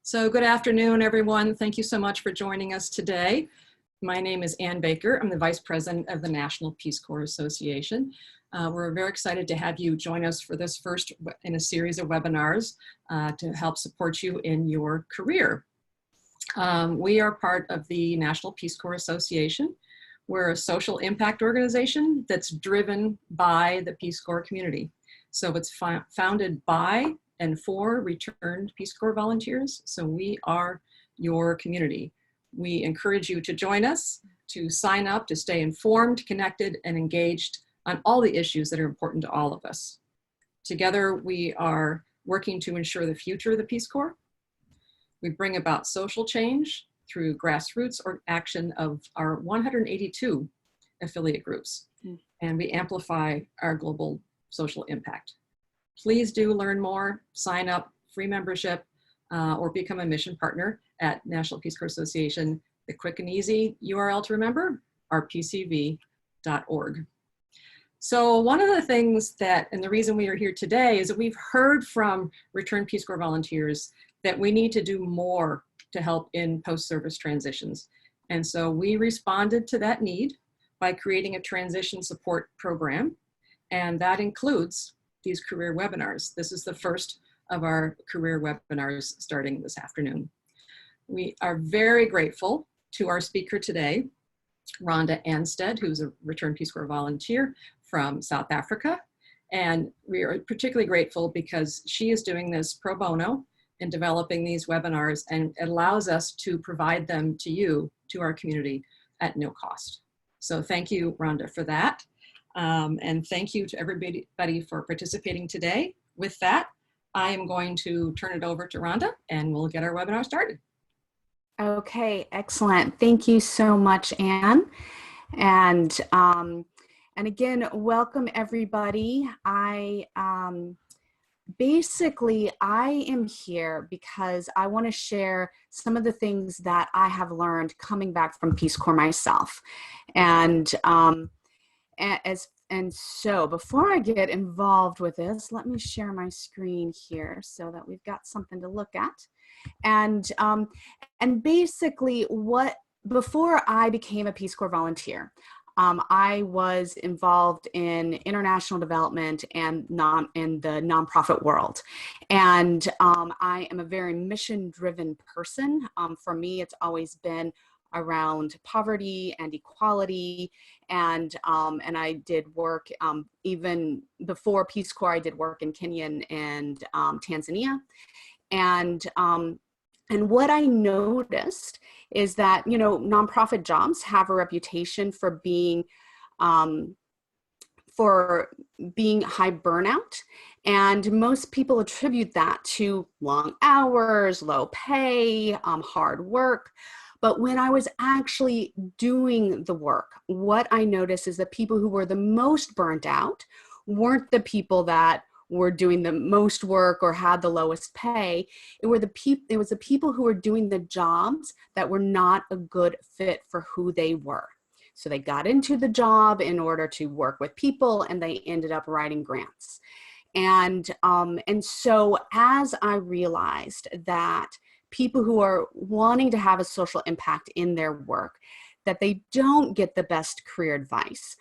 So good afternoon, everyone. Thank you so much for joining us today. My name is Ann Baker. I'm the Vice President of the National Peace Corps Association. We're very excited to have you join us for this first in a series of webinars to help support you in your career. We are part of the National Peace Corps Association. We're a social impact organization that's driven by the Peace Corps community. So it's founded by and for returned Peace Corps volunteers. So we are your community. We encourage you to join us, to sign up, to stay informed, connected, and engaged on all the issues that are important to all of us. Together, we are working to ensure the future of the Peace Corps. We bring about social change through grassroots or action of our 182 affiliate groups, and we amplify our global social impact. Please do learn more, sign up, free membership, or become a mission partner at National Peace Corps Association. The quick and easy URL to remember, rpcv.org. So one of the things that, and the reason we are here today, is that we've heard from returned Peace Corps volunteers that we need to do more to help in post-service transitions. And so we responded to that need by creating a transition support program, and that includes these career webinars. This is the first of our career webinars starting this afternoon. We are very grateful to our speaker today, Ronda Ansted, who's a returned Peace Corps volunteer from South Africa. And we are particularly grateful because she is doing this pro bono in developing these webinars, and it allows us to provide them to you, to our community, at no cost. So thank you, Ronda, for that. And thank you to everybody for participating today. With that, I am going to turn it over to Ronda and we'll get our webinar started. Okay, excellent. Thank you so much, Ann. And again, welcome everybody. Basically, I am here because I want to share some of the things that I have learned coming back from Peace Corps myself. And so before I get involved with this, let me share my screen here so that we've got something to look at. And basically before I became a Peace Corps volunteer, I was involved in international development and in the nonprofit world. And I am a very mission-driven person. For me, it's always been around poverty and equality, and I did work even before Peace Corps. I did work in Kenya and Tanzania, and what I noticed is that, you know, nonprofit jobs have a reputation for being high burnout, and most people attribute that to long hours, low pay, hard work. But when I was actually doing the work, what I noticed is that people who were the most burnt out weren't the people that were doing the most work or had the lowest pay. It was the people who were doing the jobs that were not a good fit for who they were. So they got into the job in order to work with people, and they ended up writing grants. And so as I realized that people who are wanting to have a social impact in their work, that they don't get the best career advice,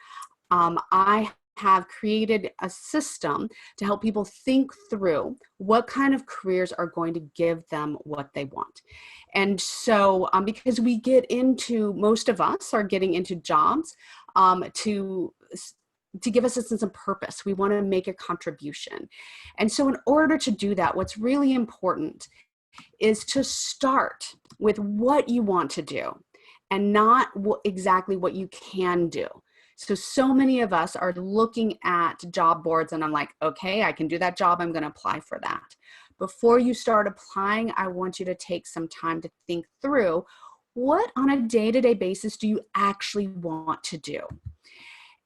I have created a system to help people think through what kind of careers are going to give them what they want. And so because most of us are getting into jobs to give us a sense of purpose. We want to make a contribution. And so in order to do that, what's really important is to start with what you want to do and not exactly what you can do. So many of us are looking at job boards and I'm like, okay, I can do that job. I'm going to apply for that. Before you start applying, I want you to take some time to think through what on a day-to-day basis do you actually want to do?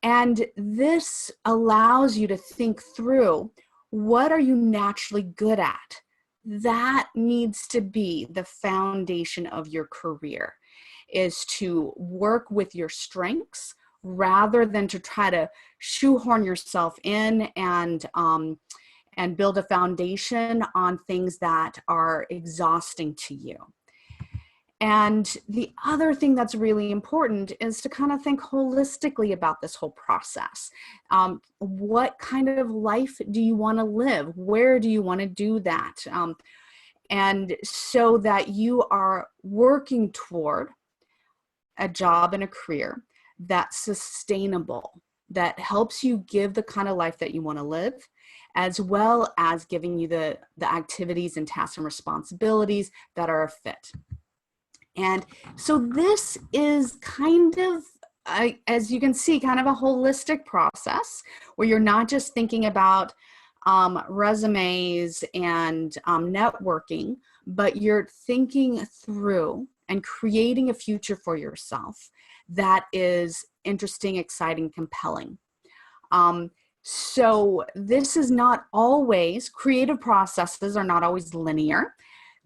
And this allows you to think through, what are you naturally good at? That needs to be the foundation of your career, is to work with your strengths rather than to try to shoehorn yourself in and and build a foundation on things that are exhausting to you. And the other thing that's really important is to kind of think holistically about this whole process. What kind of life do you want to live? Where do you want to do that? And so that you are working toward a job and a career that's sustainable, that helps you give the kind of life that you want to live, as well as giving you the activities and tasks and responsibilities that are a fit. And so this is kind of, as you can see, kind of a holistic process where you're not just thinking about resumes and networking, but you're thinking through and creating a future for yourself that is interesting, exciting, compelling. So this is not always, creative processes are not always linear.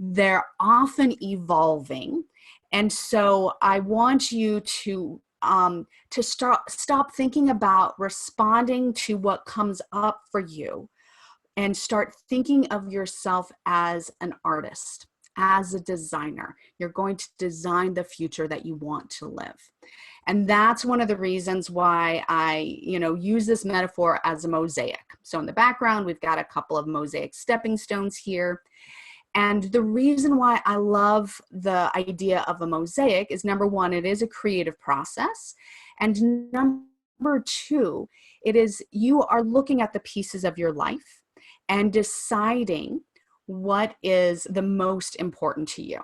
They're often evolving. And so I want you to stop thinking about responding to what comes up for you and start thinking of yourself as an artist, as a designer. You're going to design the future that you want to live. And that's one of the reasons why I, use this metaphor as a mosaic. So in the background, we've got a couple of mosaic stepping stones here. And the reason why I love the idea of a mosaic is, number one, it is a creative process. And number two, it is you are looking at the pieces of your life and deciding what is the most important to you.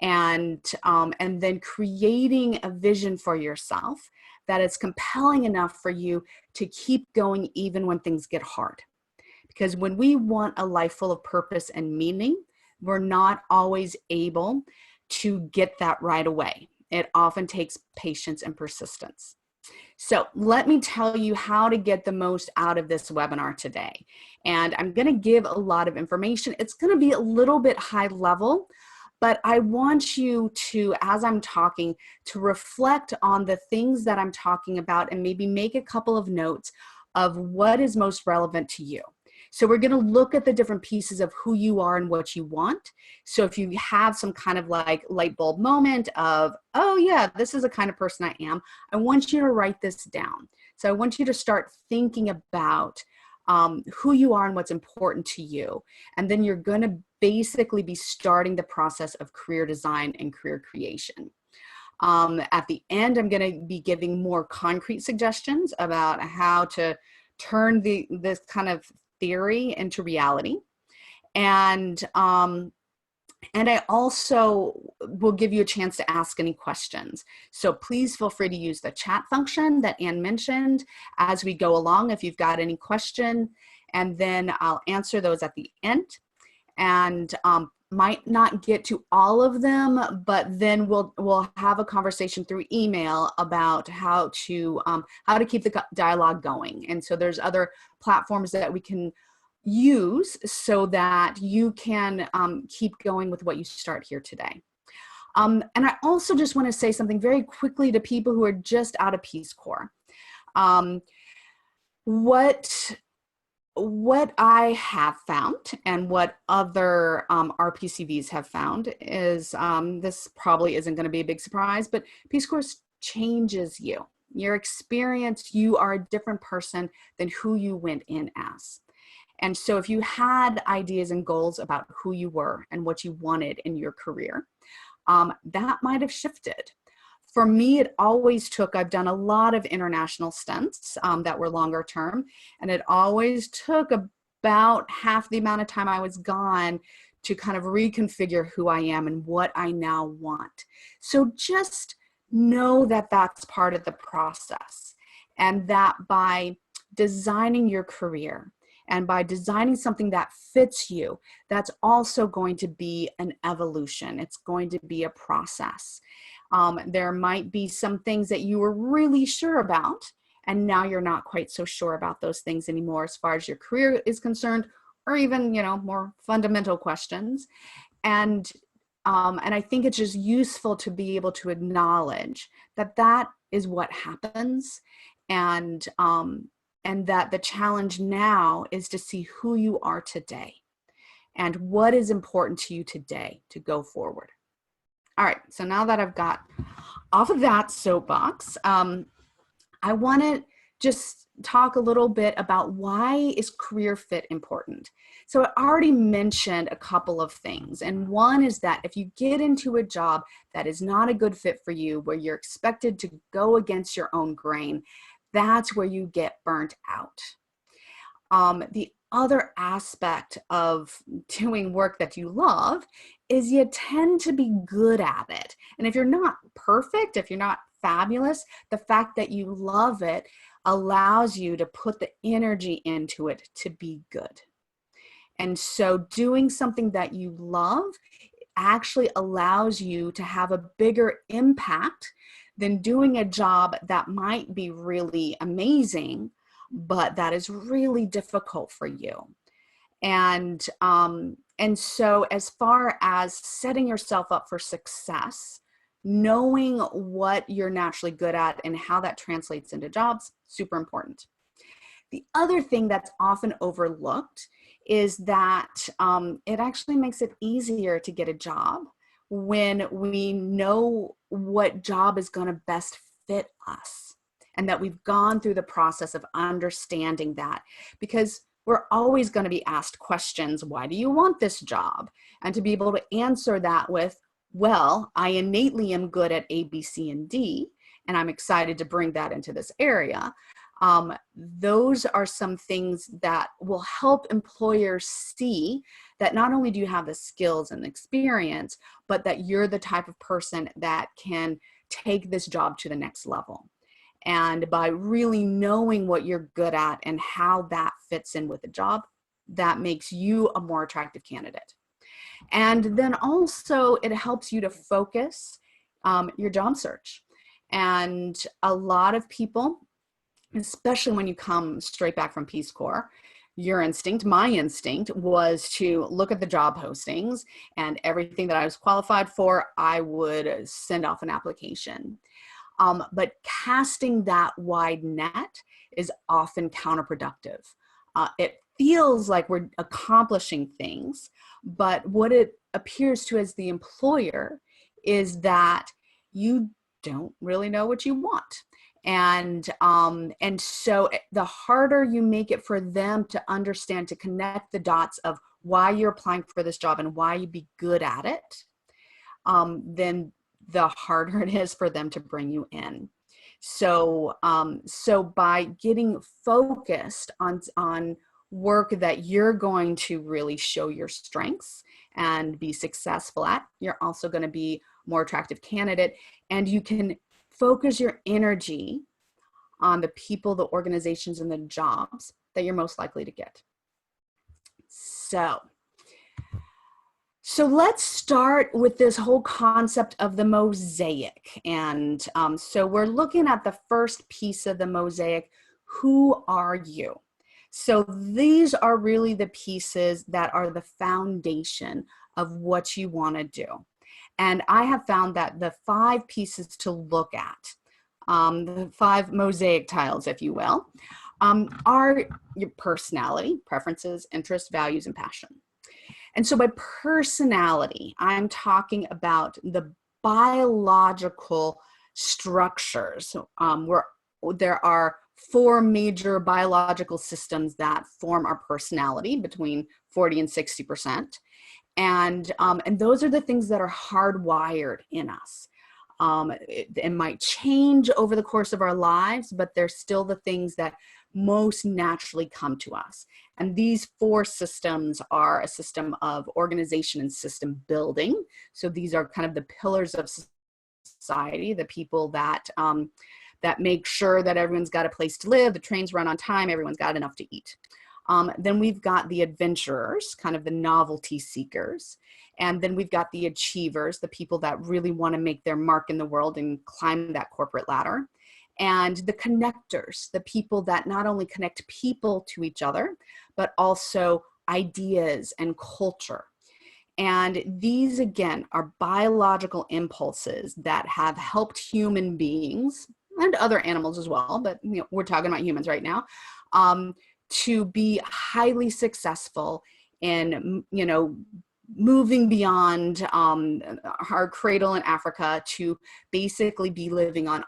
And then creating a vision for yourself that is compelling enough for you to keep going even when things get hard. Because when we want a life full of purpose and meaning, we're not always able to get that right away. It often takes patience and persistence. So let me tell you how to get the most out of this webinar today. And I'm going to give a lot of information. It's going to be a little bit high level, but I want you to, as I'm talking, to reflect on the things that I'm talking about and maybe make a couple of notes of what is most relevant to you. So we're going to look at the different pieces of who you are and what you want. So if you have some kind of like light bulb moment of, oh yeah, this is the kind of person I am, I want you to write this down. So I want you to start thinking about who you are and what's important to you. And then you're going to basically be starting the process of career design and career creation. At the end, I'm going to be giving more concrete suggestions about how to turn this kind of theory into reality. And I also will give you a chance to ask any questions. So please feel free to use the chat function that Anne mentioned as we go along if you've got any question, and then I'll answer those at the end. And might not get to all of them, but then we'll have a conversation through email about how to keep the dialogue going. And so there's other platforms that we can use so that you can keep going with what you start here today. And I also just want to say something very quickly to people who are just out of Peace Corps. What I have found and what other RPCVs have found is, this probably isn't going to be a big surprise, but Peace Corps changes you. Your experience, you are a different person than who you went in as. And so if you had ideas and goals about who you were and what you wanted in your career, that might have shifted. For me, it always took, I've done a lot of international stints that were longer term, and it always took about half the amount of time I was gone to kind of reconfigure who I am and what I now want. So just know that that's part of the process, and that by designing your career and by designing something that fits you, that's also going to be an evolution. It's going to be a process. There might be some things that you were really sure about, and now you're not quite so sure about those things anymore as far as your career is concerned, or even, more fundamental questions. And I think it's just useful to be able to acknowledge that that is what happens. And and that the challenge now is to see who you are today and what is important to you today to go forward. All right, so now that I've got off of that soapbox, I want to just talk a little bit about why is career fit important. So I already mentioned a couple of things, and one is that if you get into a job that is not a good fit for you, where you're expected to go against your own grain, that's where you get burnt out. The other aspect of doing work that you love is you tend to be good at it. And if you're not perfect, if you're not fabulous, the fact that you love it allows you to put the energy into it to be good. And so doing something that you love actually allows you to have a bigger impact than doing a job that might be really amazing, but that is really difficult for you. And so as far as setting yourself up for success, knowing what you're naturally good at and how that translates into jobs, super important. The other thing that's often overlooked is that it actually makes it easier to get a job when we know what job is going to best fit us, and that we've gone through the process of understanding that, because we're always going to be asked questions. Why do you want this job? And to be able to answer that with, well, I innately am good at A, B, C, and D, and I'm excited to bring that into this area. Those are some things that will help employers see that not only do you have the skills and experience, but that you're the type of person that can take this job to the next level. And by really knowing what you're good at and how that fits in with the job, that makes you a more attractive candidate. And then also it helps you to focus your job search. And a lot of people, especially when you come straight back from Peace Corps, your instinct, my instinct, was to look at the job postings, and everything that I was qualified for, I would send off an application. But casting that wide net is often counterproductive. It feels like we're accomplishing things, but what it appears to as the employer is that you don't really know what you want. And so the harder you make it for them to understand, to connect the dots of why you're applying for this job and why you'd be good at it, then the harder it is for them to bring you in. So, so by getting focused on work that you're going to really show your strengths and be successful at, you're also going to be a more attractive candidate, and you can focus your energy on the people, the organizations, and the jobs that you're most likely to get. So let's start with this whole concept of the mosaic. And so we're looking at the first piece of the mosaic. Who are you? So these are really the pieces that are the foundation of what you want to do. And I have found that the 5 pieces to look at, the 5 mosaic tiles, if you will, are your personality, preferences, interests, values, and passion. And so by personality, I'm talking about the biological structures, where there are 4 major biological systems that form our personality, between 40 and 60%. And those are the things that are hardwired in us. It might change over the course of our lives, but they're still the things that most naturally come to us. And these 4 systems are a system of organization and system building. So these are kind of the pillars of society, the people that that make sure that everyone's got a place to live, the trains run on time, everyone's got enough to eat. Then we've got the adventurers, kind of the novelty seekers. And then we've got the achievers, the people that really want to make their mark in the world and climb that corporate ladder. And the connectors, the people that not only connect people to each other, but also ideas and culture. And these, again, are biological impulses that have helped human beings and other animals as well, but we're talking about humans right now, to be highly successful in, you know, moving beyond our cradle in Africa to basically be living on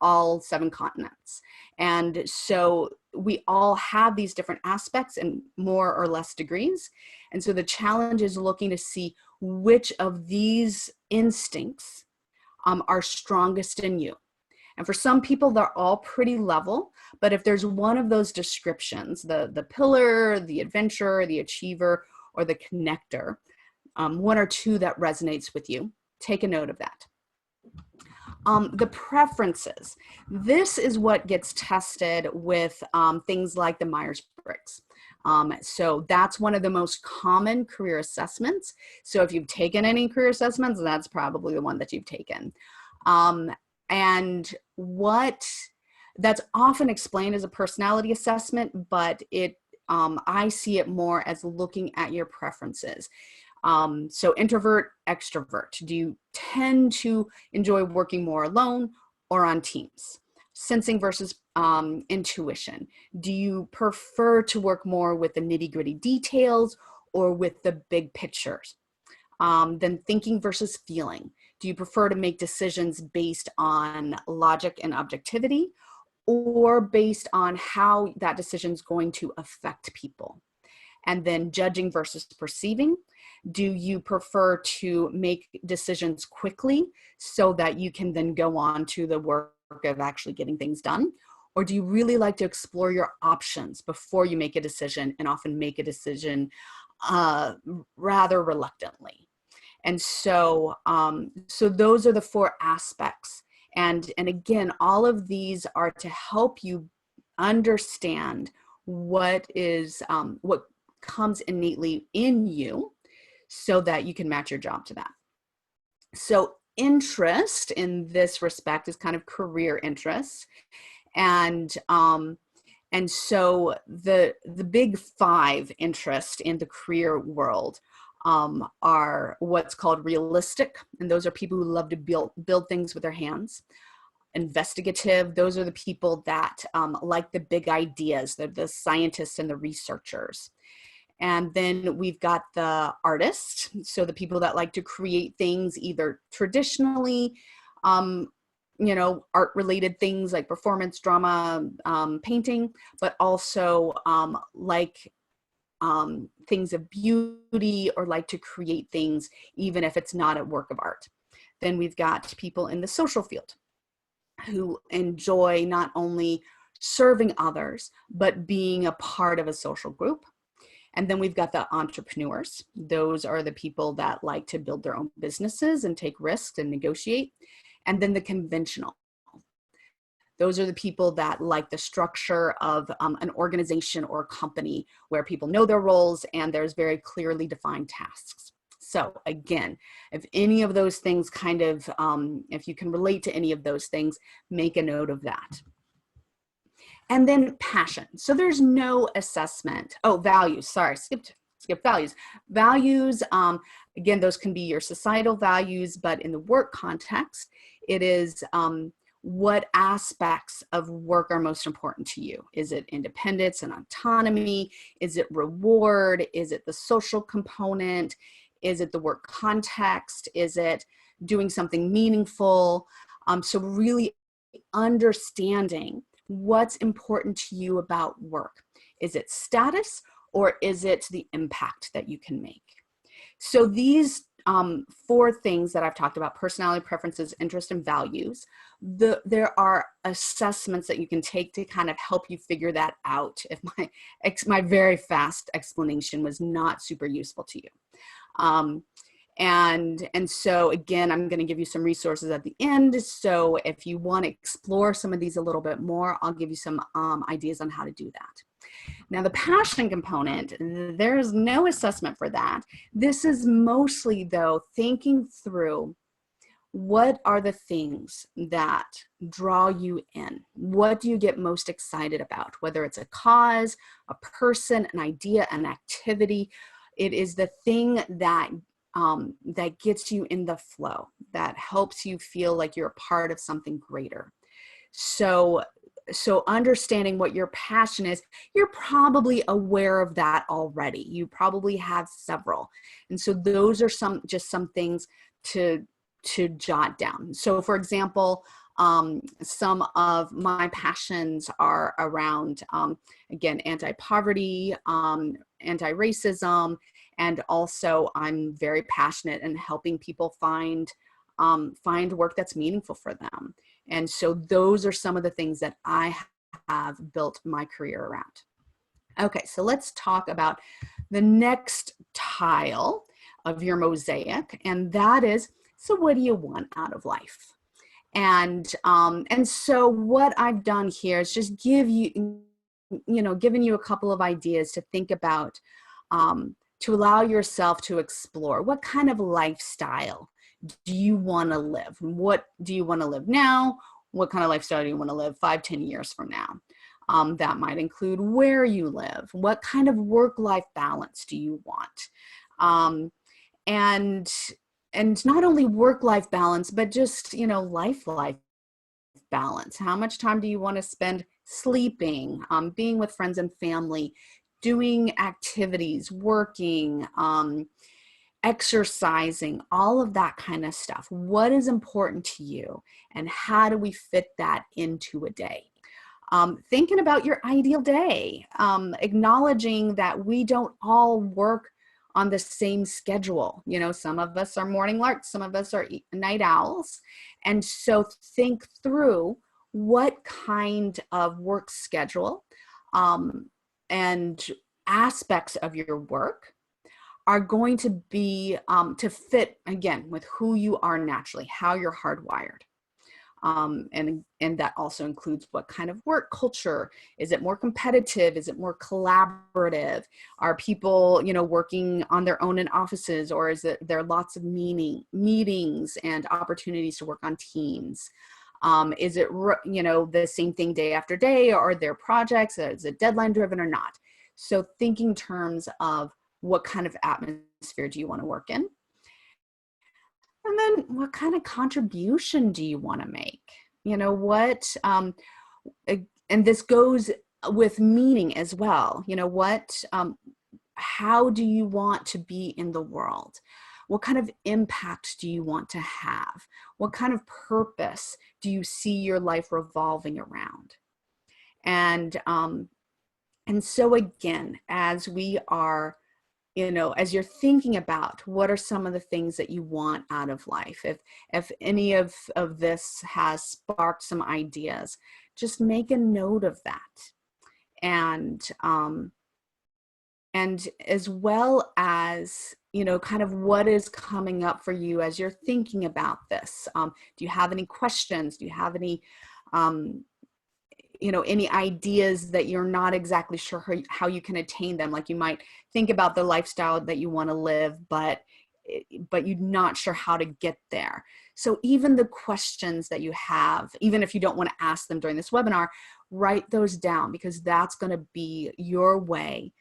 all 7 continents. And so we all have these different aspects in more or less degrees. And so the challenge is looking to see which of these instincts are strongest in you. And for some people, they're all pretty level, but if there's one of those descriptions, the pillar, the adventurer, the achiever, or the connector, 1 or 2 that resonates with you, take a note of that. The preferences. This is what gets tested with things like the Myers-Briggs. So that's one of the most common career assessments. So if you've taken any career assessments, that's probably the one that you've taken. And what that's often explained as a personality assessment, but I see it more as looking at your preferences. So introvert, extrovert. Do you tend to enjoy working more alone or on teams? Sensing versus intuition. Do you prefer to work more with the nitty-gritty details or with the big pictures? Then thinking versus feeling. Do you prefer to make decisions based on logic and objectivity, or based on how that decision is going to affect people? And then judging versus perceiving. Do you prefer to make decisions quickly so that you can then go on to the work of actually getting things done? Or do you really like to explore your options before you make a decision, and often make a decision rather reluctantly? And so, so those are the 4 aspects. And again, all of these are to help you understand what comes innately in you, so that you can match your job to that. So interest in this respect is kind of career interest. And so the big 5 interests in the career world are what's called realistic. And those are people who love to build things with their hands. Investigative, those are the people that like the big ideas. They're the scientists and the researchers. And then we've got the artists, so the people that like to create things either traditionally, you know, art-related things like performance, drama, painting, but also like things of beauty, or like to create things even if it's not a work of art. Then we've got people in the social field who enjoy not only serving others, but being a part of a social group. And then we've got the entrepreneurs. Those are the people that like to build their own businesses and take risks and negotiate. And then the conventional. Those are the people that like the structure of an organization or a company where people know their roles and there's very clearly defined tasks. So again, if any of those things kind of, if you can relate to any of those things, make a note of that. And then passion. So there's no assessment. Oh, values. Sorry, skipped values. Values, again, those can be your societal values, but in the work context, it is what aspects of work are most important to you. Is it independence and autonomy? Is it reward? Is it the social component? Is it the work context? Is it doing something meaningful? So really understanding what's important to you about work. Is it status, or is it the impact that you can make? So these 4 things that I've talked about: personality, preferences, interest, and values. There are assessments that you can take to kind of help you figure that out, if my very fast explanation was not super useful to you. And so again, I'm going to give you some resources at the end. So if you want to explore some of these a little bit more, I'll give you some ideas on how to do that. Now, the passion component, there's no assessment for that. This is mostly, though, thinking through what are the things that draw you in? What do you get most excited about? Whether it's a cause, a person, an idea, an activity, it is the thing that that gets you in the flow, that helps you feel like you're a part of something greater. So so understanding what your passion is, you're probably aware of that already. You probably have several. And so those are some things to jot down. So for example, some of my passions are around, again, anti-poverty, anti-racism, and also I'm very passionate in helping people find work that's meaningful for them. And so those are some of the things that I have built my career around. Okay, so let's talk about the next tile of your mosaic, and that is, so what do you want out of life? And so what I've done here is just giving you a couple of ideas to think about, to allow yourself to explore what kind of lifestyle do you want to live? What do you want to live now? What kind of lifestyle do you want to live 5-10 years from now? That might include where you live. What kind of work-life balance do you want? And not only work-life balance, but just, life balance. How much time do you want to spend sleeping, being with friends and family, doing activities, working, exercising, all of that kind of stuff? What is important to you, and how do we fit that into a day? Thinking about your ideal day, acknowledging that we don't all work on the same schedule. Some of us are morning larks, some of us are night owls. And so think through what kind of work schedule and aspects of your work are going to be to fit, again, with who you are naturally, how you're hardwired. And that also includes what kind of work culture. Is it more competitive? Is it more collaborative? Are people, working on their own in offices, or is there lots of meetings and opportunities to work on teams? Is it, the same thing day after day, or are there projects? Is it deadline driven or not? So thinking in terms of what kind of atmosphere do you want to work in? And then what kind of contribution do you want to make? And this goes with meaning as well. How do you want to be in the world? What kind of impact do you want to have? What kind of purpose do you see your life revolving around? And so again, as we are, as you're thinking about what are some of the things that you want out of life, if any of this has sparked some ideas, just make a note of that. And as well as, kind of what is coming up for you as you're thinking about this. Do you have any questions? Do you have any, any ideas that you're not exactly sure how you can attain them? Like you might think about the lifestyle that you want to live, but you're not sure how to get there. So even the questions that you have, even if you don't want to ask them during this webinar, write those down, because that's going to be your way,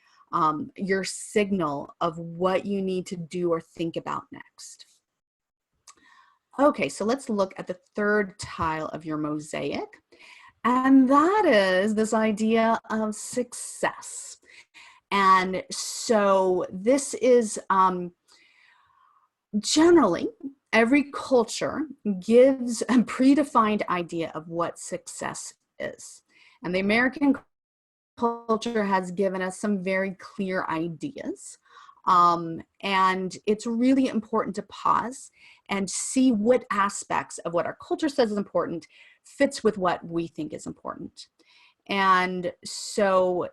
your signal of what you need to do or think about next. Okay, so let's look at the third tile of your mosaic. And that is this idea of success. And so this is generally every culture gives a predefined idea of what success is. And the American culture has given us some very clear ideas. And it's really important to pause and see what aspects of what our culture says is important fits with what we think is important. And so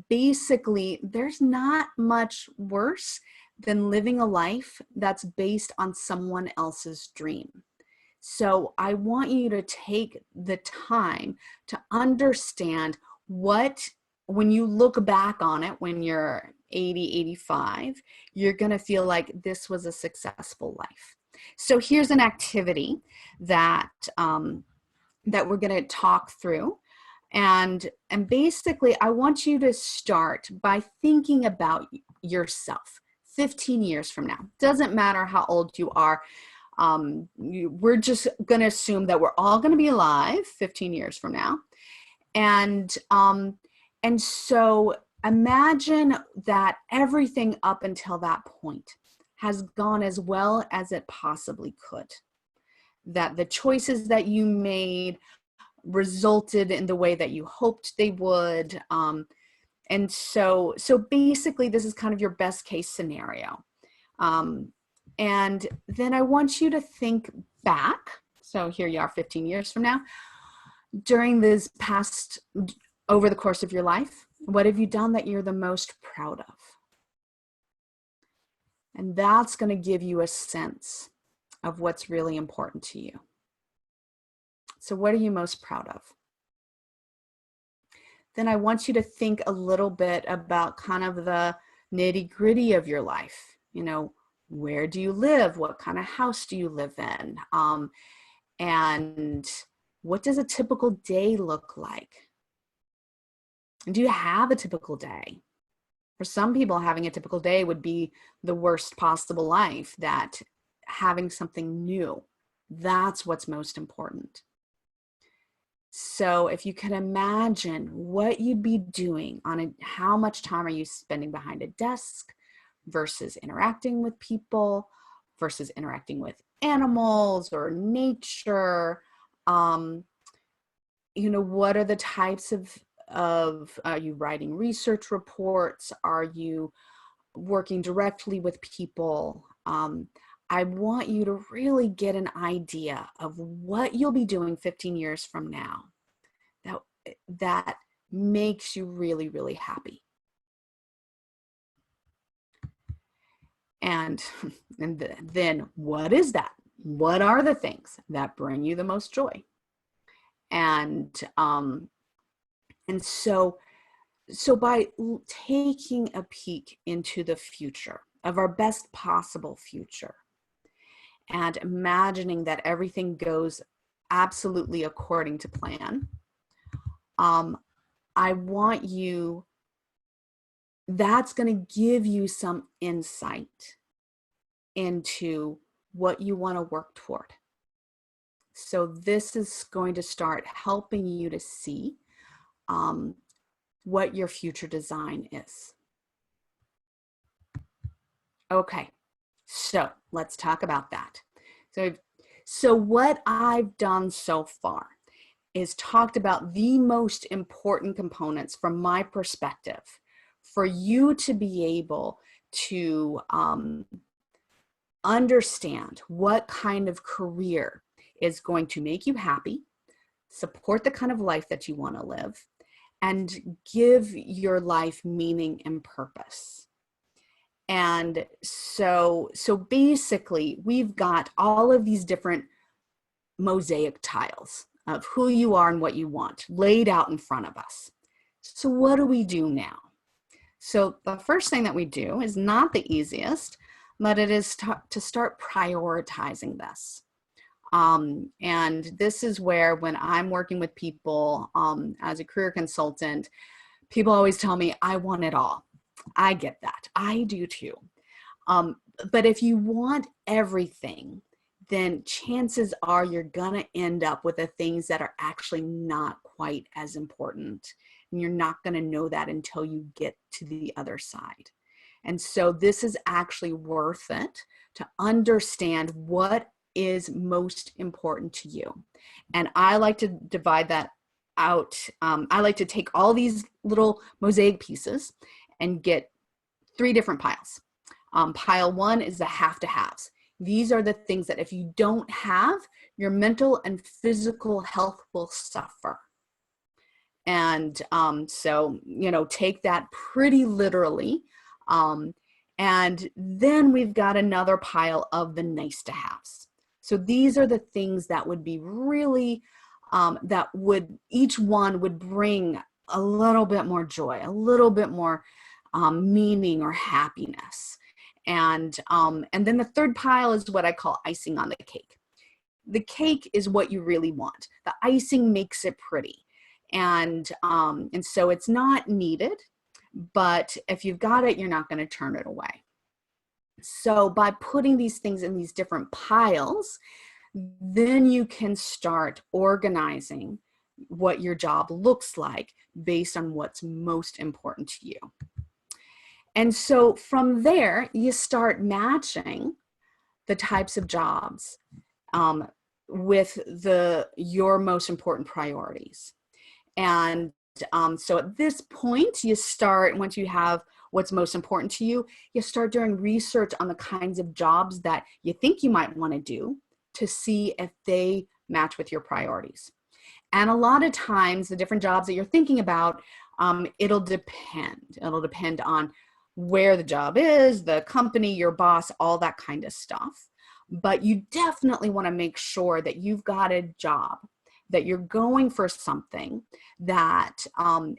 basically, there's not much worse than living a life that's based on someone else's dream. So I want you to take the time to understand when you look back on it, when you're 80, 85, you're going to feel like this was a successful life. So here's an activity that we're going to talk through. And basically, I want you to start by thinking about yourself 15 years from now. Doesn't matter how old you are. We're just going to assume that we're all going to be alive 15 years from now. And so imagine that everything up until that point has gone as well as it possibly could. That the choices that you made resulted in the way that you hoped they would. And so basically, this is kind of your best case scenario. And then I want you to think back. So here you are 15 years from now. During this past, over the course of your life, what have you done that you're the most proud of? And that's going to give you a sense of what's really important to you. So what are you most proud of? Then I want you to think a little bit about kind of the nitty-gritty of your life. You know, where do you live? What kind of house do you live in? And what does a typical day look like? And do you have a typical day? For some people, having a typical day would be the worst possible life, that having something new, that's what's most important. So if you can imagine what you'd be doing how much time are you spending behind a desk versus interacting with people versus interacting with animals or nature, you know, what are the types of are you writing research reports? Are you working directly with people? I want you to really get an idea of what you'll be doing 15 years from now that makes you really, really happy. And then what is that? What are the things that bring you the most joy? And so by taking a peek into the future, of our best possible future, and imagining that everything goes absolutely according to plan, I want you, that's going to give you some insight into what you want to work toward. So this is going to start helping you to see what your future design is. Okay, so let's talk about that. So what I've done so far is talked about the most important components from my perspective for you to be able to understand what kind of career is going to make you happy, support the kind of life that you want to live, and give your life meaning and purpose. And so basically, we've got all of these different mosaic tiles of who you are and what you want laid out in front of us. So what do we do now? So the first thing that we do is not the easiest, but it is to start prioritizing this. And this is where, when I'm working with people as a career consultant, people always tell me, I want it all. I get that. I do too. But if you want everything, then chances are you're going to end up with the things that are actually not quite as important. And you're not going to know that until you get to the other side. And so this is actually worth it to understand what is most important to you. And I like to divide that out. I like to take all these little mosaic pieces and get 3 different piles. Pile 1 is the have to haves. These are the things that if you don't have, your mental and physical health will suffer. And so, you know, take that pretty literally. And then we've got another pile of the nice to haves. So these are the things that would be really, each one would bring a little bit more joy, a little bit more meaning or happiness. And then the third pile is what I call icing on the cake. The cake is what you really want. The icing makes it pretty. And so it's not needed, but if you've got it, you're not going to turn it away. So by putting these things in these different piles, then you can start organizing what your job looks like based on what's most important to you. And so from there, you start matching the types of jobs with your most important priorities. And so at this point, you start, once you have what's most important to you, you start doing research on the kinds of jobs that you think you might want to do to see if they match with your priorities. And a lot of times, the different jobs that you're thinking about, it'll depend. It'll depend on where the job is, the company, your boss, all that kind of stuff. But you definitely want to make sure that you've got a job, that you're going for something that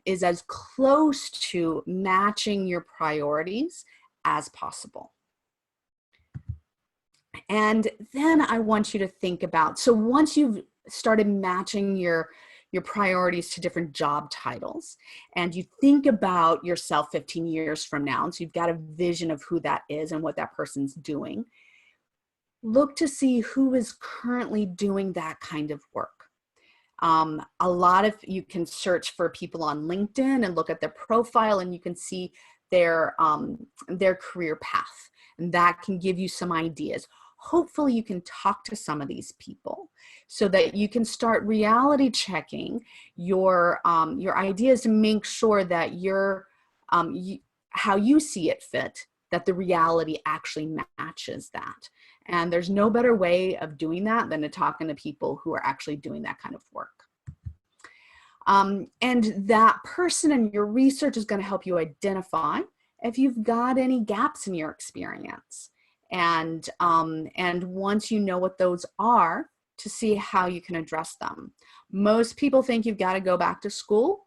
is as close to matching your priorities as possible. And then I want you to think about, so once you've started matching your priorities to different job titles, and you think about yourself 15 years from now, and so you've got a vision of who that is and what that person's doing, look to see who is currently doing that kind of work. A lot of, you can search for people on LinkedIn and look at their profile, and you can see their career path, and that can give you some ideas. Hopefully you can talk to some of these people so that you can start reality checking your ideas to make sure that how you see it fit, that the reality actually matches that. And there's no better way of doing that than to talking to people who are actually doing that kind of work. And that person and your research is going to help you identify if you've got any gaps in your experience. And once you know what those are, to see how you can address them. Most people think you've got to go back to school,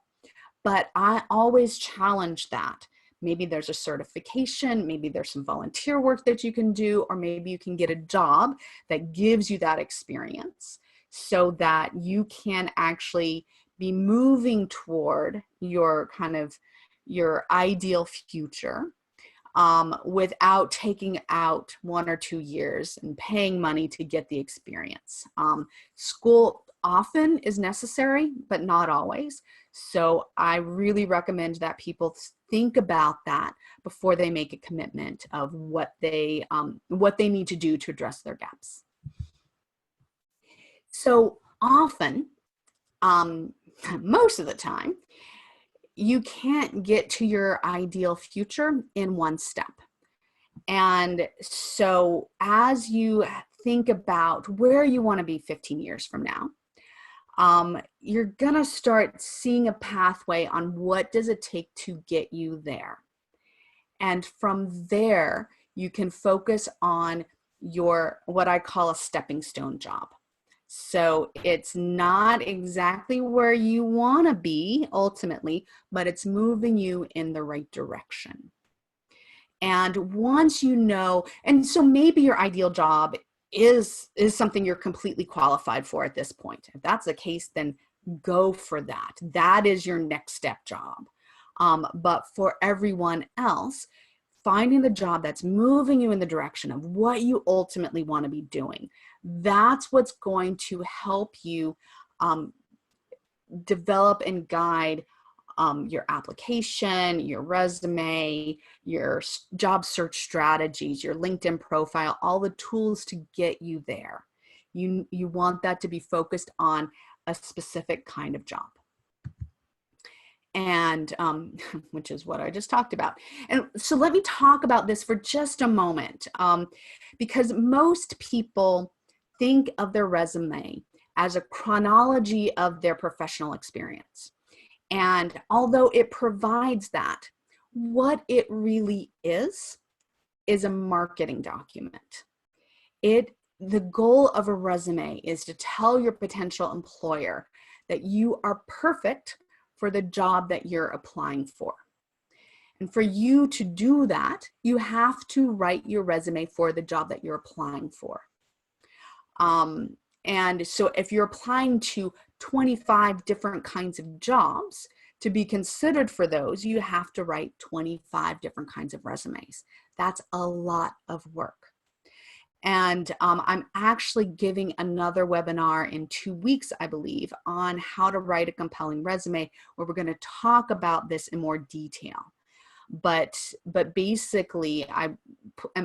but I always challenge that. Maybe there's a certification, maybe there's some volunteer work that you can do, or maybe you can get a job that gives you that experience so that you can actually be moving toward your ideal future without taking out 1 or 2 years and paying money to get the experience. School often is necessary, but not always. So I really recommend that people think about that before they make a commitment of what they need to do to address their gaps. So often, most of the time, you can't get to your ideal future in one step. And so as you think about where you want to be 15 years from now, you're going to start seeing a pathway on what does it take to get you there. And from there, you can focus on what I call a stepping stone job. So it's not exactly where you want to be ultimately, but it's moving you in the right direction. And once you know, and so maybe your ideal job is something you're completely qualified for at this point. If that's the case, then go for that. That is your next step job. But for everyone else, finding the job that's moving you in the direction of what you ultimately want to be doing, that's what's going to help you develop and guide your application, your resume, your job search strategies, your LinkedIn profile, all the tools to get you there. You want that to be focused on a specific kind of job. And which is what I just talked about. And so let me talk about this for just a moment, because most people think of their resume as a chronology of their professional experience. And although it provides that, what it really is a marketing document. The goal of a resume is to tell your potential employer that you are perfect for the job that you're applying for. And for you to do that, you have to write your resume for the job that you're applying for. And so if you're applying to 25 different kinds of jobs, to be considered for those, you have to write 25 different kinds of resumes. That's a lot of work. And I'm actually giving another webinar in 2 weeks, I believe, on how to write a compelling resume, where we're going to talk about this in more detail. But basically, I'm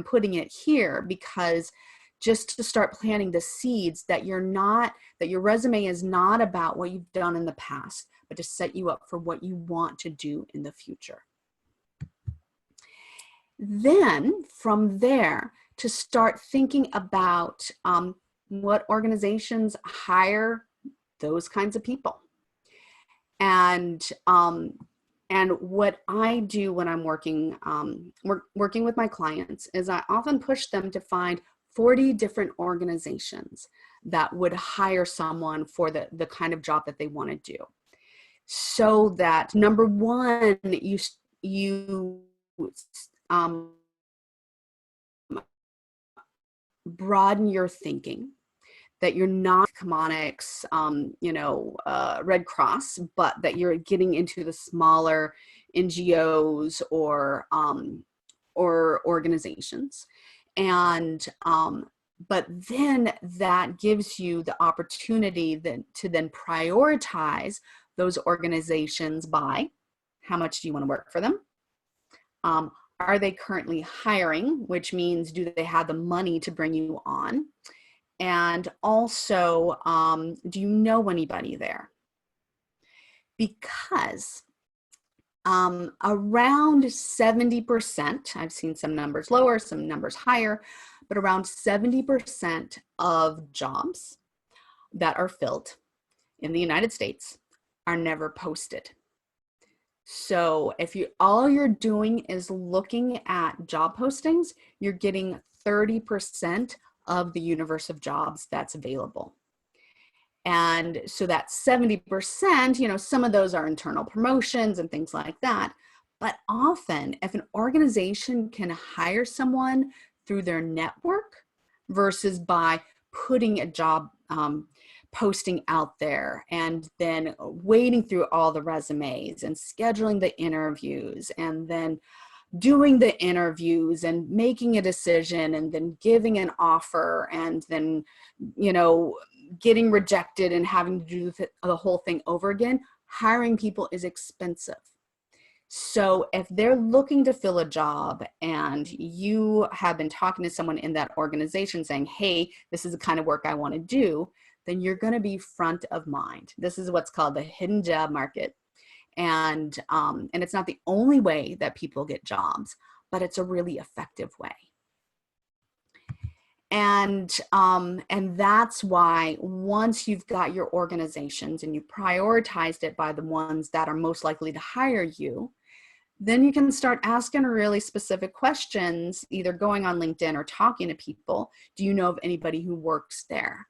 putting it here because just to start planting the seeds that that your resume is not about what you've done in the past, but to set you up for what you want to do in the future. Then from there, to start thinking about what organizations hire those kinds of people. And what I do when I'm working with my clients is I often push them to find 40 different organizations that would hire someone for the kind of job that they want to do. So that, number one, you broaden your thinking, that you're not Chemonics, Red Cross, but that you're getting into the smaller NGOs or organizations. And but then that gives you the opportunity to then prioritize those organizations by how much do you want to work for them? Are they currently hiring, which means do they have the money to bring you on? And also, do you know anybody there? Because around 70%, I've seen some numbers lower, some numbers higher, but around 70% of jobs that are filled in the United States are never posted. So if all you're doing is looking at job postings, you're getting 30% of the universe of jobs that's available. And so that 70%, some of those are internal promotions and things like that. But often, if an organization can hire someone through their network versus by putting a job posting out there and then wading through all the resumes and scheduling the interviews and then doing the interviews and making a decision and then giving an offer and then, getting rejected and having to do the whole thing over again, hiring people is expensive. So if they're looking to fill a job and you have been talking to someone in that organization saying, hey, this is the kind of work I want to do, then you're going to be front of mind. This is what's called the hidden job market. And it's not the only way that people get jobs, but it's a really effective way. And that's why once you've got your organizations and you prioritized it by the ones that are most likely to hire you, then you can start asking really specific questions, either going on LinkedIn or talking to people. Do you know of anybody who works there?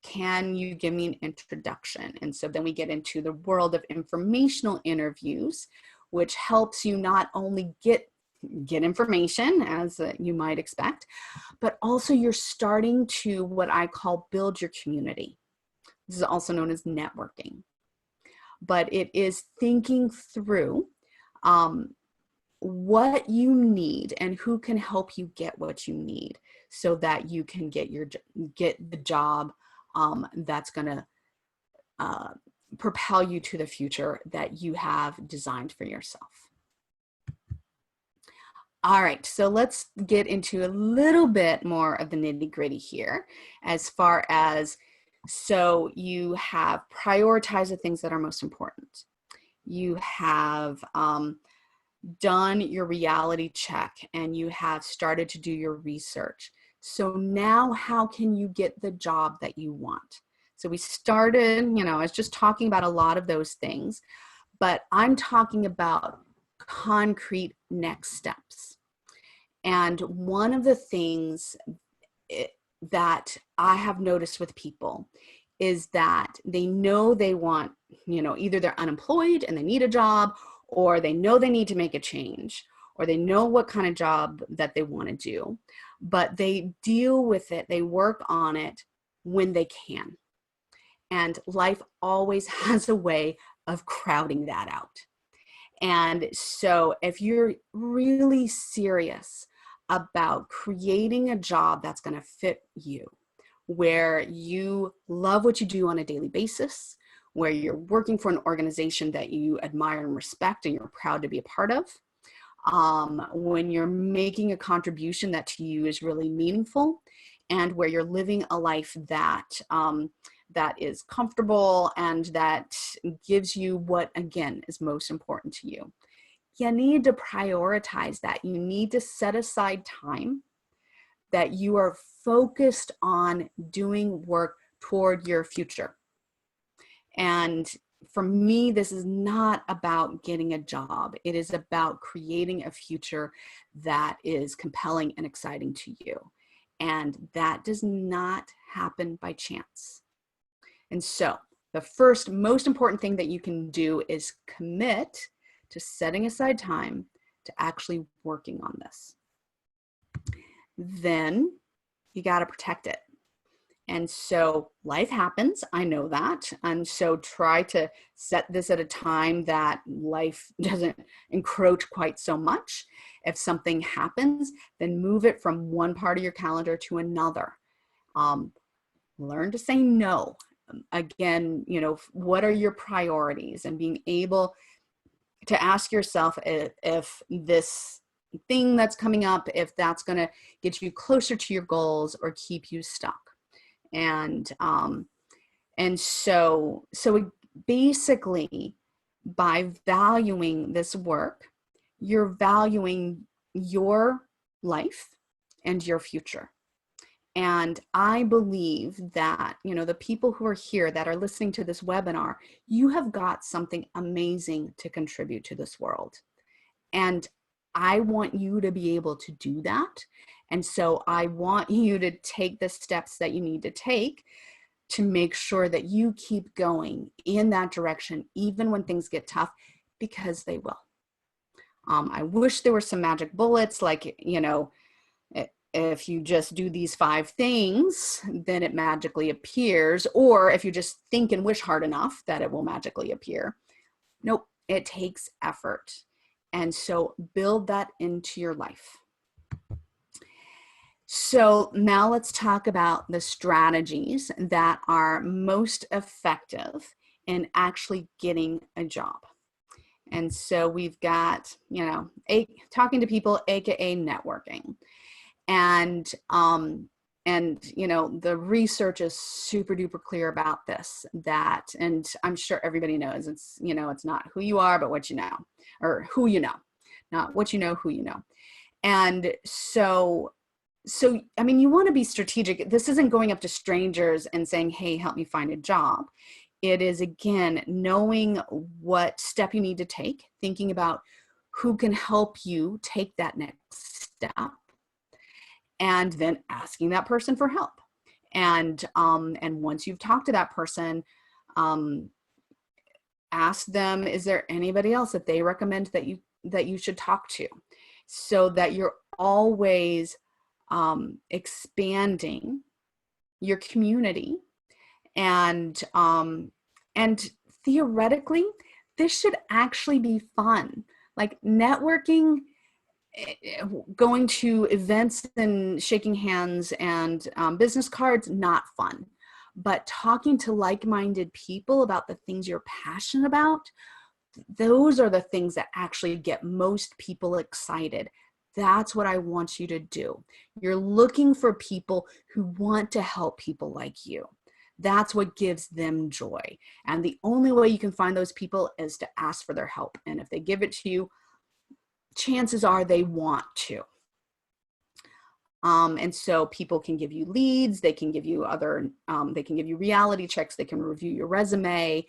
Can you give me an introduction? And so then we get into the world of informational interviews, which helps you not only get information, as you might expect, but also you're starting to what I call build your community. This is also known as networking. But it is thinking through what you need and who can help you get what you need so that you can get the job that's going to propel you to the future that you have designed for yourself. All right, so let's get into a little bit more of the nitty-gritty here as far as, so you have prioritized the things that are most important. You have done your reality check and you have started to do your research. So now how can you get the job that you want? So we started, I was just talking about a lot of those things, but I'm talking about concrete next steps. And one of the things that I have noticed with people is that they know they want, either they're unemployed and they need a job, or they know they need to make a change, or they know what kind of job that they want to do, but they deal with it, they work on it when they can. And life always has a way of crowding that out. And so if you're really serious about creating a job that's going to fit you, where you love what you do on a daily basis, where you're working for an organization that you admire and respect and you're proud to be a part of. When you're making a contribution that to you is really meaningful, and where you're living a life that that is comfortable and that gives you what, again, is most important to you. You need to prioritize that. You need to set aside time that you are focused on doing work toward your future. And for me, this is not about getting a job. It is about creating a future that is compelling and exciting to you. And that does not happen by chance. And so the first most important thing that you can do is commit to setting aside time to actually working on this. Then you got to protect it. And so life happens, I know that. And so try to set this at a time that life doesn't encroach quite so much. If something happens, then move it from one part of your calendar to another. Learn to say no. Again, what are your priorities, and being able to ask yourself if this thing that's coming up, if that's going to get you closer to your goals or keep you stuck. And so basically, by valuing this work, you're valuing your life and your future. And I believe that, the people who are here that are listening to this webinar, you have got something amazing to contribute to this world. And I want you to be able to do that. And so I want you to take the steps that you need to take to make sure that you keep going in that direction, even when things get tough, because they will. I wish there were some magic bullets, like, if you just do these 5 things, then it magically appears. Or if you just think and wish hard enough, that it will magically appear. Nope, it takes effort. And so build that into your life. So now let's talk about the strategies that are most effective in actually getting a job. And so we've got, talking to people, AKA networking. And the research is super duper clear about this, and I'm sure everybody knows it's not who you are, but what you know, or who you know, not what you know, who you know. And so, you want to be strategic. This isn't going up to strangers and saying, hey, help me find a job. It is, again, knowing what step you need to take, thinking about who can help you take that next step, and then asking that person for help. And once you've talked to that person, ask them, is there anybody else that they recommend that you should talk to, so that you're always expanding your community. And theoretically, this should actually be fun. Like networking, going to events and shaking hands and business cards, not fun. But talking to like-minded people about the things you're passionate about, those are the things that actually get most people excited. That's what I want you to do. You're looking for people who want to help people like you. That's what gives them joy. And the only way you can find those people is to ask for their help. And if they give it to you, chances are they want to. And so people can give you leads, they can give you they can give you reality checks, they can review your resume,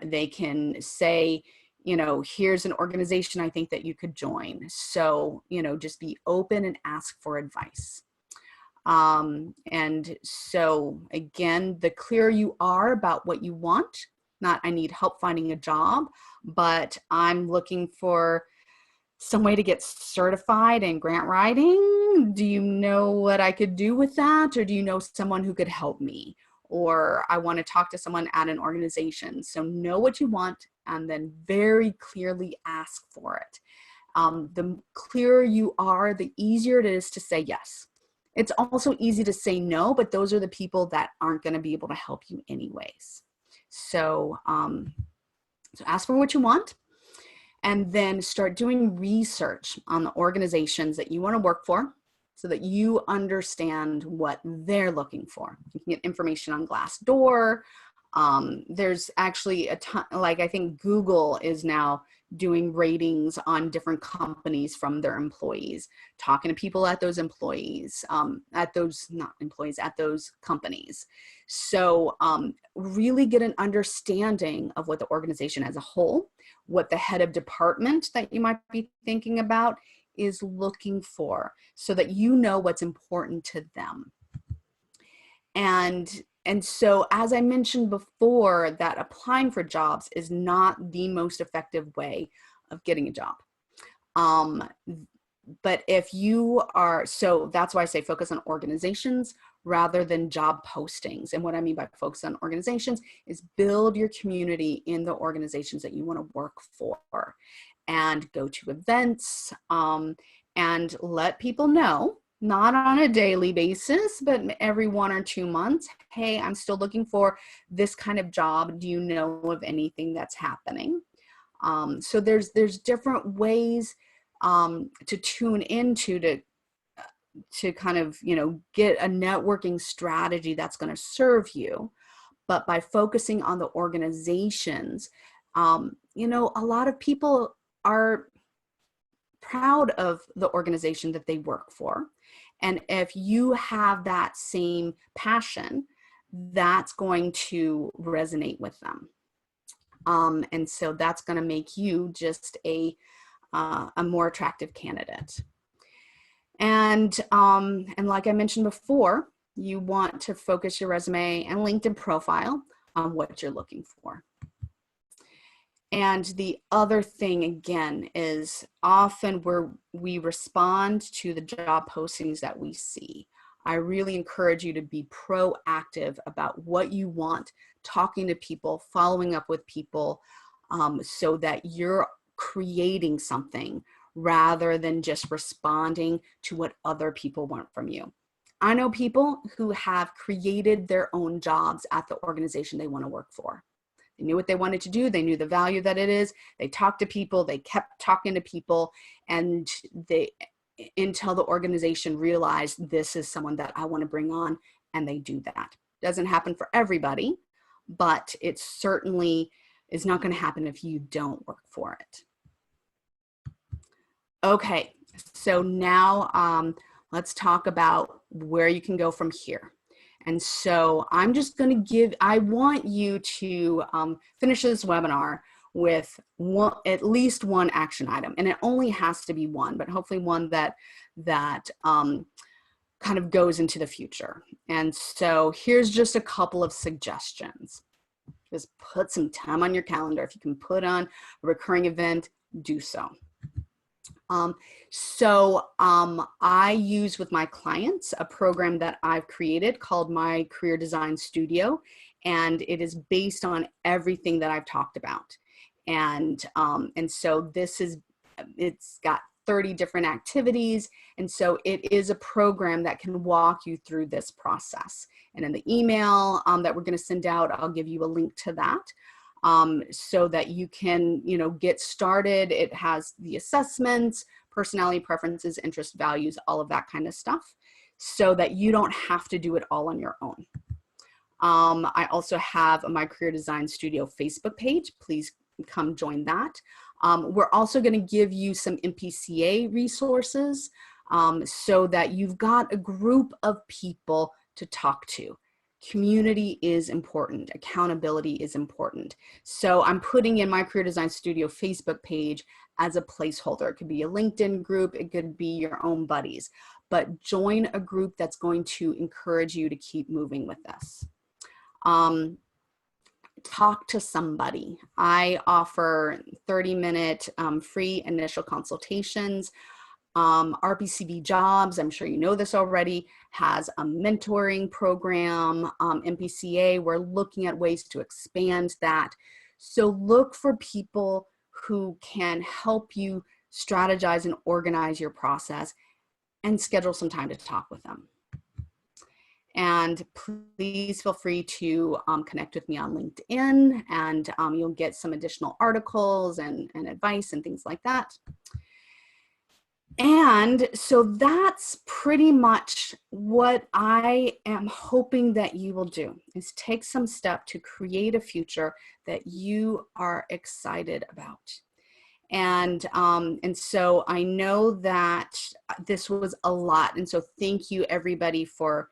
they can say, here's an organization I think that you could join. So, just be open and ask for advice. And so again, the clearer you are about what you want, not I need help finding a job, but I'm looking for some way to get certified in grant writing. Do you know what I could do with that? Or do you know someone who could help me? Or I want to talk to someone at an organization. So know what you want and then very clearly ask for it. The clearer you are, the easier it is to say yes. It's also easy to say no, but those are the people that aren't going to be able to help you anyways. So, so ask for what you want, and then start doing research on the organizations that you want to work for so that you understand what they're looking for. You can get information on Glassdoor. There's actually a ton, like I think Google is now doing ratings on different companies from their employees, talking to people at those employees, at those companies. So really get an understanding of what the organization as a whole, what the head of department that you might be thinking about is looking for, so that you know what's important to them. And so, as I mentioned before, that applying for jobs is not the most effective way of getting a job. But if you are, so that's why I say focus on organizations rather than job postings. And what I mean by focus on organizations is build your community in the organizations that you want to work for, and go to events, and let people know, not on a daily basis, but every 1 or 2 months, hey, I'm still looking for this kind of job. Do you know of anything that's happening? So there's different ways to tune into to kind of, you know, get a networking strategy that's going to serve you. But by focusing on the organizations, you know, a lot of people are proud of the organization that they work for. And if you have that same passion, that's going to resonate with them. And so that's going to make you just a more attractive candidate. And like I mentioned before, you want to focus your resume and LinkedIn profile on what you're looking for. And the other thing, again, is often where we respond to the job postings that we see. I really encourage you to be proactive about what you want, talking to people, following up with people, so that you're creating something rather than just responding to what other people want from you. I know people who have created their own jobs at the organization they want to work for. They knew what they wanted to do. They knew the value that it is. They talked to people. They kept talking to people, and until the organization realized this is someone that I want to bring on, and they do that. Doesn't happen for everybody, but it certainly is not going to happen if you don't work for it. Okay, so now let's talk about where you can go from here. And so I'm just going to I want you to finish this webinar with at least one action item. And it only has to be one, but hopefully one that kind of goes into the future. And so here's just a couple of suggestions. Just put some time on your calendar. If you can put on a recurring event, do so. I use with my clients a program that I've created called my Career Design Studio, and it is based on everything that I've talked about. And so it's got 30 different activities. And so it is a program that can walk you through this process. And in the email that we're going to send out, I'll give you a link to that. So that you can, you know, get started. It has the assessments, personality preferences, interest, values, all of that kind of stuff, so that you don't have to do it all on your own. I also have my Career Design Studio Facebook page. Please come join that. We're also going to give you some MPCA resources, so that you've got a group of people to talk to. Community is important. Accountability is important. So I'm putting in my Career Design Studio Facebook page as a placeholder. It could be a LinkedIn group. It could be your own buddies. But join a group that's going to encourage you to keep moving with this. Talk to somebody. I offer 30-minute free initial consultations. RPCB Jobs, I'm sure you know this already, has a mentoring program. MPCA, we're looking at ways to expand that. So look for people who can help you strategize and organize your process, and schedule some time to talk with them. And please feel free to connect with me on LinkedIn, and you'll get some additional articles and advice and things like that. And so that's pretty much what I am hoping that you will do, is take some step to create a future that you are excited about. And so I know that this was a lot. And so thank you everybody for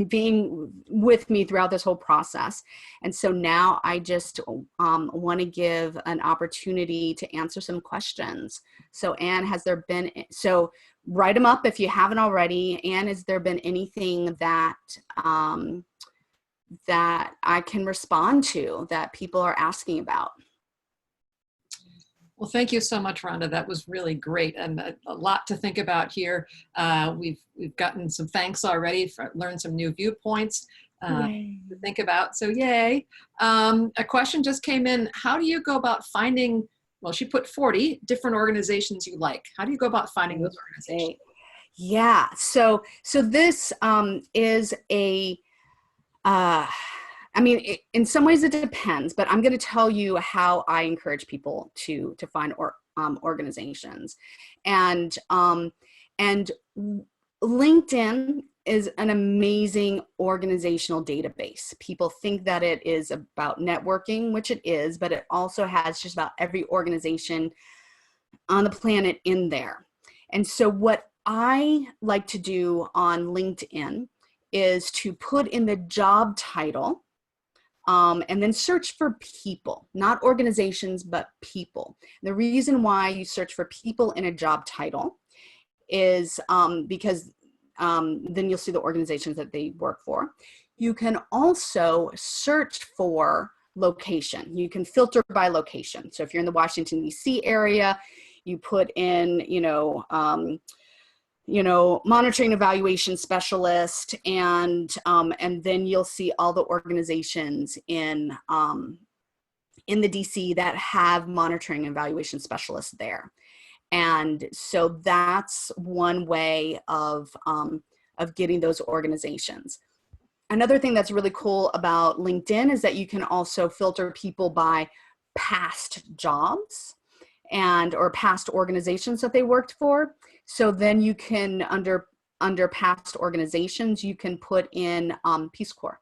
being with me throughout this whole process. And so now I just want to give an opportunity to answer some questions. So Anne, so write them up if you haven't already. Anne, has there been anything that, that I can respond to that people are asking about? Well, thank you so much, Rhonda. That was really great, and a lot to think about here. We've gotten some thanks already, learned some new viewpoints to think about, so yay. A question just came in. How do you go about finding, well, she put 40 different organizations you like. How do you go about finding those organizations? Yeah, so this is a, I mean, in some ways it depends, but I'm going to tell you how I encourage people to find organizations. And LinkedIn is an amazing organizational database. People think that it is about networking, which it is, but it also has just about every organization on the planet in there. And so what I like to do on LinkedIn is to put in the job title, and then search for people, not organizations, but people. The reason why you search for people in a job title is because then you'll see the organizations that they work for. You can also search for location. You can filter by location. So if you're in the Washington, D.C. area, you put in, monitoring evaluation specialist, and then you'll see all the organizations in the DC that have monitoring evaluation specialists there. And so that's one way of getting those organizations. Another thing that's really cool about LinkedIn is that you can also filter people by past jobs or past organizations that they worked for. So then you can, under past organizations, you can put in Peace Corps.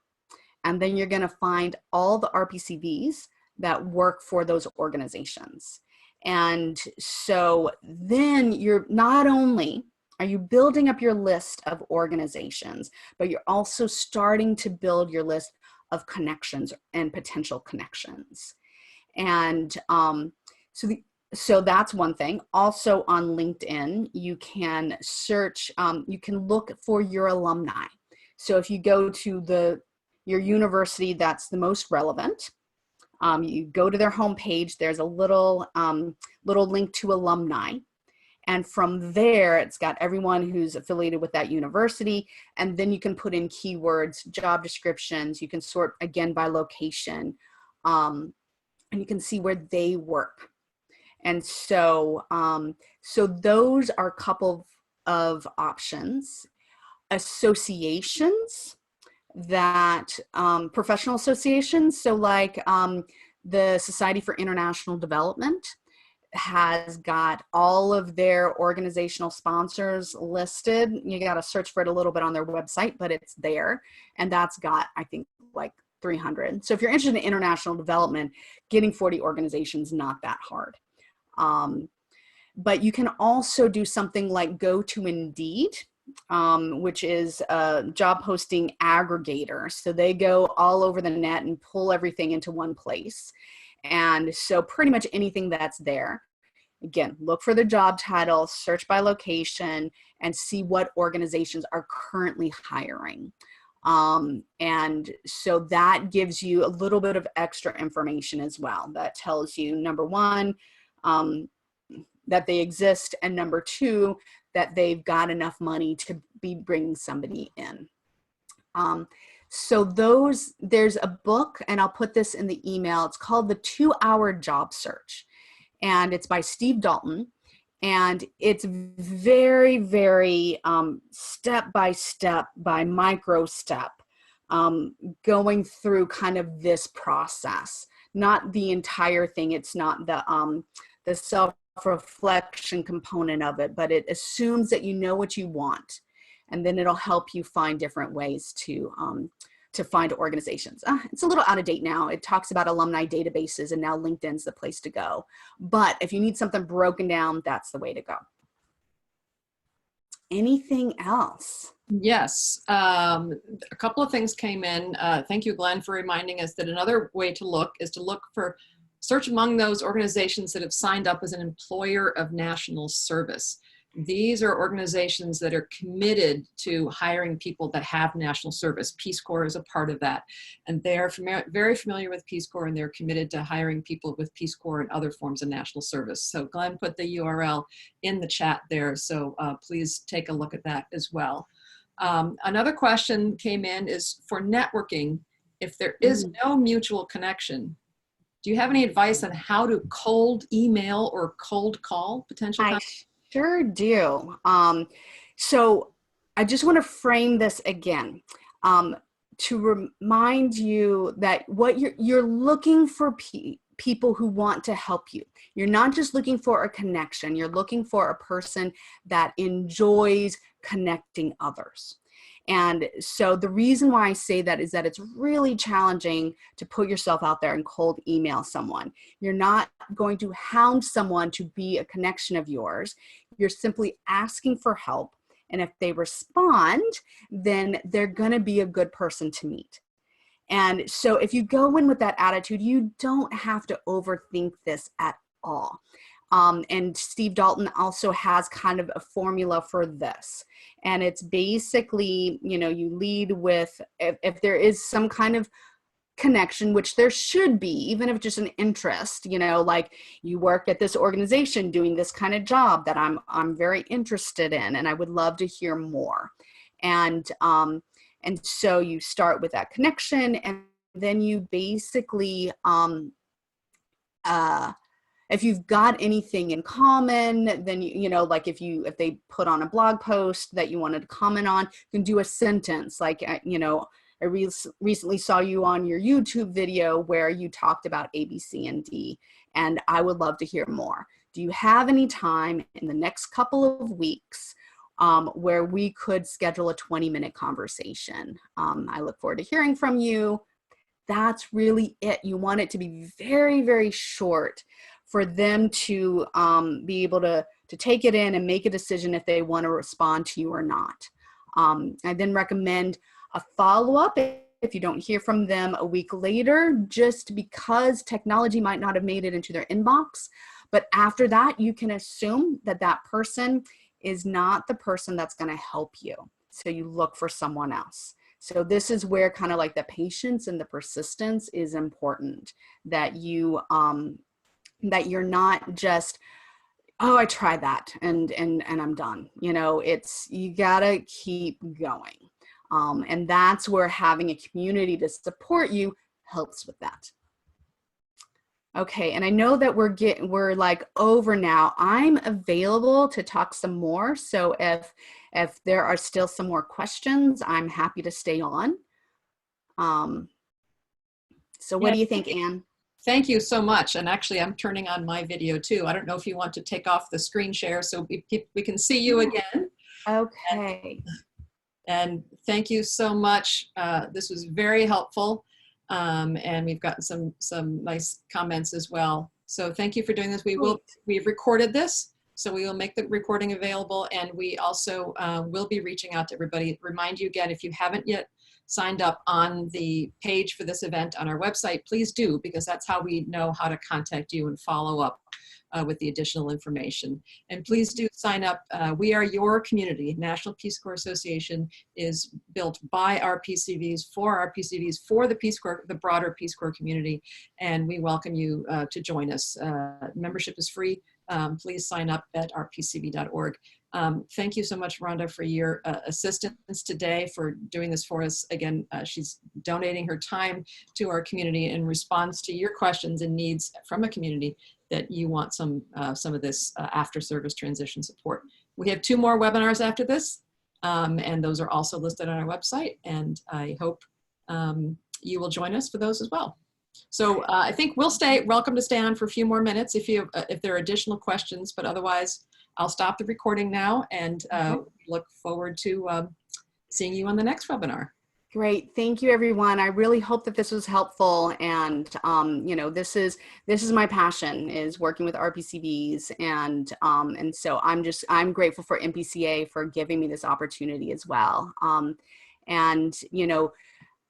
And then you're gonna find all the RPCVs that work for those organizations. And so then you're not only are you building up your list of organizations, but you're also starting to build your list of connections and potential connections. And so that's one thing. Also on LinkedIn, you can search, you can look for your alumni. So if you go to your university that's the most relevant, you go to their homepage, there's a little link to alumni. And from there, it's got everyone who's affiliated with that university. And then you can put in keywords, job descriptions. You can sort again by location, and you can see where they work. And so, so those are a couple of options. Associations that, professional associations. So like the Society for International Development has got all of their organizational sponsors listed. You got to search for it a little bit on their website, but it's there. And that's got, I think, like 300. So if you're interested in international development, getting 40 organizations, not that hard. But you can also do something like go to Indeed, which is a job posting aggregator. So they go all over the net and pull everything into one place. And so pretty much anything that's there, again, look for the job title, search by location, and see what organizations are currently hiring. And so that gives you a little bit of extra information as well. That tells you, number one, that they exist, and number two, that they've got enough money to be bringing somebody in. So there's a book, and I'll put this in the email. It's called The 2-Hour Job Search, and it's by Steve Dalton. And it's very, very step by step, by micro step, going through kind of this process, not the entire thing. It's not the self-reflection component of it, but it assumes that you know what you want, and then it'll help you find different ways to find organizations. It's a little out of date now. It talks about alumni databases, and now LinkedIn's the place to go. But if you need something broken down, that's the way to go. Anything else? Yes, a couple of things came in. Thank you, Glenn, for reminding us that another way to look is to look for, search among those organizations that have signed up as an employer of national service. These are organizations that are committed to hiring people that have national service. Peace Corps is a part of that. And they are very familiar with Peace Corps, and they're committed to hiring people with Peace Corps and other forms of national service. So Glenn put the URL in the chat there, so please take a look at that as well. Another question came in is for networking, if there is no mutual connection, do you have any advice on how to cold email or cold call potential customers? Sure do. So I just want to frame this again to remind you that what you're looking for people who want to help you. You're not just looking for a connection. You're looking for a person that enjoys connecting others. And so the reason why I say that is that it's really challenging to put yourself out there and cold email someone. You're not going to hound someone to be a connection of yours. You're simply asking for help. And if they respond, then they're going to be a good person to meet. And so if you go in with that attitude, you don't have to overthink this at all. And Steve Dalton also has kind of a formula for this. And it's basically, you know, you lead with, if there is some kind of connection, which there should be, even if just an interest, you know, like you work at this organization doing this kind of job that I'm very interested in, and I would love to hear more. And so you start with that connection, and then you basically, if you've got anything in common, then you know, like if they put on a blog post that you wanted to comment on, you can do a sentence like, you know, I recently saw you on your YouTube video where you talked about A, B, C, and D, and I would love to hear more. Do you have any time in the next couple of weeks where we could schedule a 20-minute conversation? I look forward to hearing from you. That's really it. You want it to be very, very short for them to be able to take it in and make a decision if they want to respond to you or not. I then recommend a follow-up if you don't hear from them a week later, just because technology might not have made it into their inbox. But after that, you can assume that that person is not the person that's going to help you. So you look for someone else. So this is where kind of like the patience and the persistence is important, that you that you're not just, oh, I tried that and I'm done. You know, you gotta keep going. And that's where having a community to support you helps with that. Okay, and I know that we're like over now. I'm available to talk some more. So if there are still some more questions, I'm happy to stay on. So what do you think, Anne? Thank you so much. And actually, I'm turning on my video too. I don't know if you want to take off the screen share so we can see you again. Okay. And thank you so much. This was very helpful. And we've gotten some nice comments as well. So thank you for doing this. We've recorded this, so we will make the recording available. And we also will be reaching out to everybody. Remind you again, if you haven't yet signed up on the page for this event on our website, please do, because that's how we know how to contact you and follow up with the additional information. And please do sign up. We are your community. National Peace Corps Association is built by our PCVs, for the Peace Corps, the broader Peace Corps community, and we welcome you to join us. Membership is free. please sign up at rpcv.org. Thank you so much, Rhonda, for your assistance today, for doing this for us. Again, she's donating her time to our community in response to your questions and needs from a community that you want some of this after-service transition support. We have 2 more webinars after this, and those are also listed on our website, and I hope you will join us for those as well. So I think welcome to stay on for a few more minutes if there are additional questions, but otherwise I'll stop the recording now and look forward to seeing you on the next webinar. Great. Thank you, everyone. I really hope that this was helpful. And, you know, this is my passion, is working with RPCVs. And so I'm grateful for NPCA for giving me this opportunity as well. And, you know,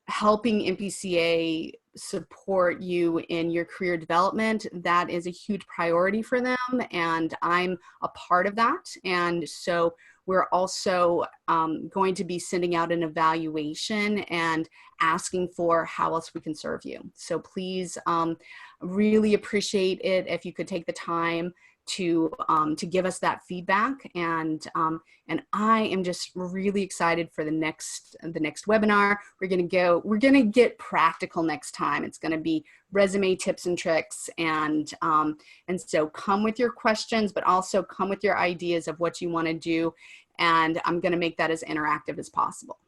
helping NPCA support you in your career development, that is a huge priority for them, and I'm a part of that. And so we're also going to be sending out an evaluation and asking for how else we can serve you. So please, really appreciate it if you could take the time to give us that feedback. And I am just really excited for the next webinar. We're gonna get practical next time. It's gonna be resume tips and tricks, and so come with your questions, but also come with your ideas of what you want to do, and I'm gonna make that as interactive as possible.